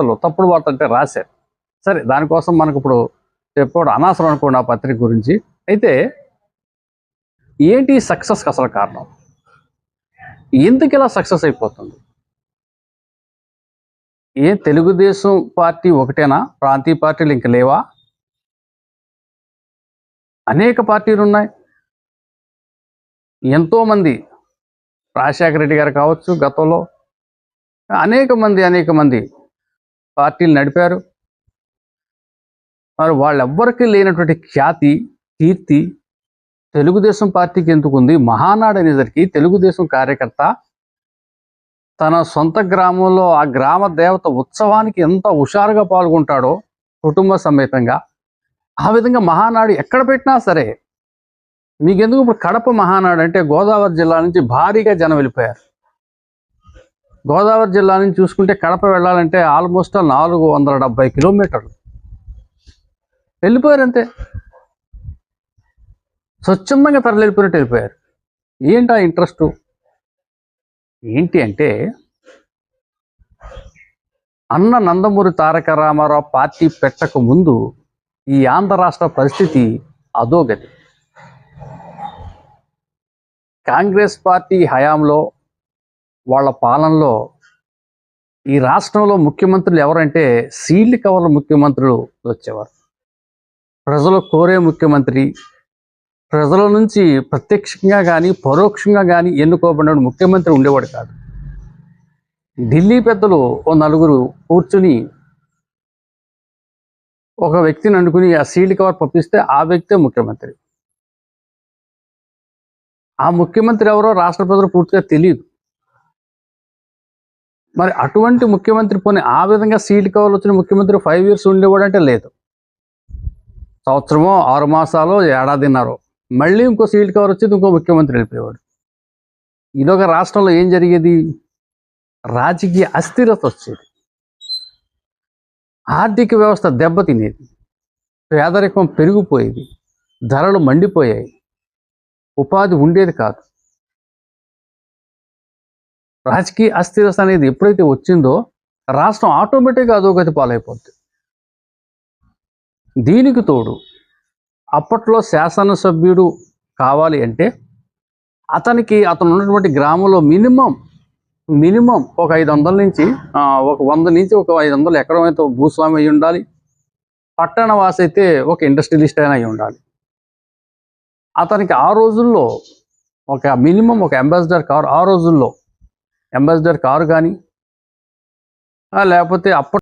వార్తలు, తప్పుడు వార్తలు అంటే రాశారు. సరే, దానికోసం మనకు ఇప్పుడు చెప్పడం అనవసరం అనుకోండి ఆ పత్రిక గురించి. అయితే ఏంటి సక్సెస్కి అసలు కారణం? ఎందుకు ఇలా సక్సెస్ అయిపోతుంది? తెలుగుదేశం పార్టీ ఒకటేనా? ప్రాంతీయ పార్టీలు ఇంక లేవా? అనేక పార్టీలు ఉన్నాయి. ఎంతోమంది, రాజశేఖర రెడ్డి గారు కావచ్చు, గతంలో అనేక మంది పార్టీలు నడిపారు. మరి వాళ్ళెవ్వరికీ లేనటువంటి ఖ్యాతి, కీర్తి తెలుగుదేశం పార్టీకి ఎందుకుంది? మహానాడు అనేసరికి తెలుగుదేశం కార్యకర్త తన సొంత గ్రామంలో ఆ గ్రామ దేవత ఉత్సవానికి ఎంత హుషారుగా పాల్గొంటాడో కుటుంబ సమేతంగా, ఆ విధంగా మహానాడు ఎక్కడ పెట్టినా సరే. మీకెందుకు ఇప్పుడు కడప మహానాడు అంటే గోదావరి జిల్లా నుంచి భారీగా జనం వెళ్ళిపోయారు. గోదావరి జిల్లా నుంచి చూసుకుంటే కడప వెళ్ళాలంటే ఆల్మోస్ట్ 470 కిలోమీటర్లు వెళ్ళిపోయారు. అంతే, స్వచ్ఛందంగా తరలిపోయినట్టు వెళ్ళిపోయారు. ఏంటి ఆ ఇంట్రెస్టు? ఏంటి అంటే, అన్న నందమూరి తారక రామారావు పార్టీ పెట్టక ముందు ఈ ఆంధ్ర రాష్ట్ర పరిస్థితి అధోగతి. కాంగ్రెస్ పార్టీ హయాంలో, వాళ్ళ పాలనలో ఈ రాష్ట్రంలో ముఖ్యమంత్రులు ఎవరంటే సీల్డ్ కవర్ల ముఖ్యమంత్రులు వచ్చేవారు. ప్రజలు కోరే ముఖ్యమంత్రి, ప్రజల నుంచి ప్రత్యక్షంగా కానీ పరోక్షంగా కానీ ఎన్నుకోబడిన ముఖ్యమంత్రి ఉండేవాడు కాదు. ఢిల్లీ పెద్దలు ఓ నలుగురు కూర్చుని ఒక వ్యక్తిని అనుకుని ఆ సీల్డ్ కవర్ పంపిస్తే ఆ వ్యక్తే ముఖ్యమంత్రి. ఆ ముఖ్యమంత్రి ఎవరో రాష్ట్ర ప్రజలు పూర్తిగా తెలియదు. మరి అటువంటి ముఖ్యమంత్రి పోనీ ఆ విధంగా సీల్డ్ కవర్లు వచ్చిన ముఖ్యమంత్రి 5 years ఉండేవాడు అంటే లేదు. సంవత్సరమో 6 మాసాలో ఏడాదిన్నరో మళ్ళీ ఇంకో సీల్డ్ కవర్ వచ్చేది, ఇంకో ముఖ్యమంత్రి వెళ్ళిపోయేవాడు. ఈలోగా రాష్ట్రంలో ఏం జరిగేది? రాజకీయ అస్థిరత వచ్చేది, ఆర్థిక వ్యవస్థ దెబ్బతినేది, పేదరికం పెరిగిపోయేది, ధరలు మండిపోయాయి, ఉపాధి ఉండేది కాదు. రాజకీయ అస్థిరత అనేది ఎప్పుడైతే వచ్చిందో రాష్ట్రం ఆటోమేటిక్గా అధోగతి పాలైపోతుంది. దీనికి తోడు అప్పట్లో శాసనసభ్యుడు కావాలి అంటే అతను ఉన్నటువంటి గ్రామంలో మినిమం ఒక 500 నుంచి ఒక 100 నుంచి ఒక 500 ఎకరం అయితే భూస్వామి అయి ఉండాలి. పట్టణ వాసి అయితే ఒక ఇండస్ట్రియలిస్ట్ అయినా అయి ఉండాలి. అతనికి ఆ రోజుల్లో ఒక మినిమం ఒక అంబాసిడర్ కారు, ఆ రోజుల్లో అంబాసిడర్ కారు కానీ లేకపోతే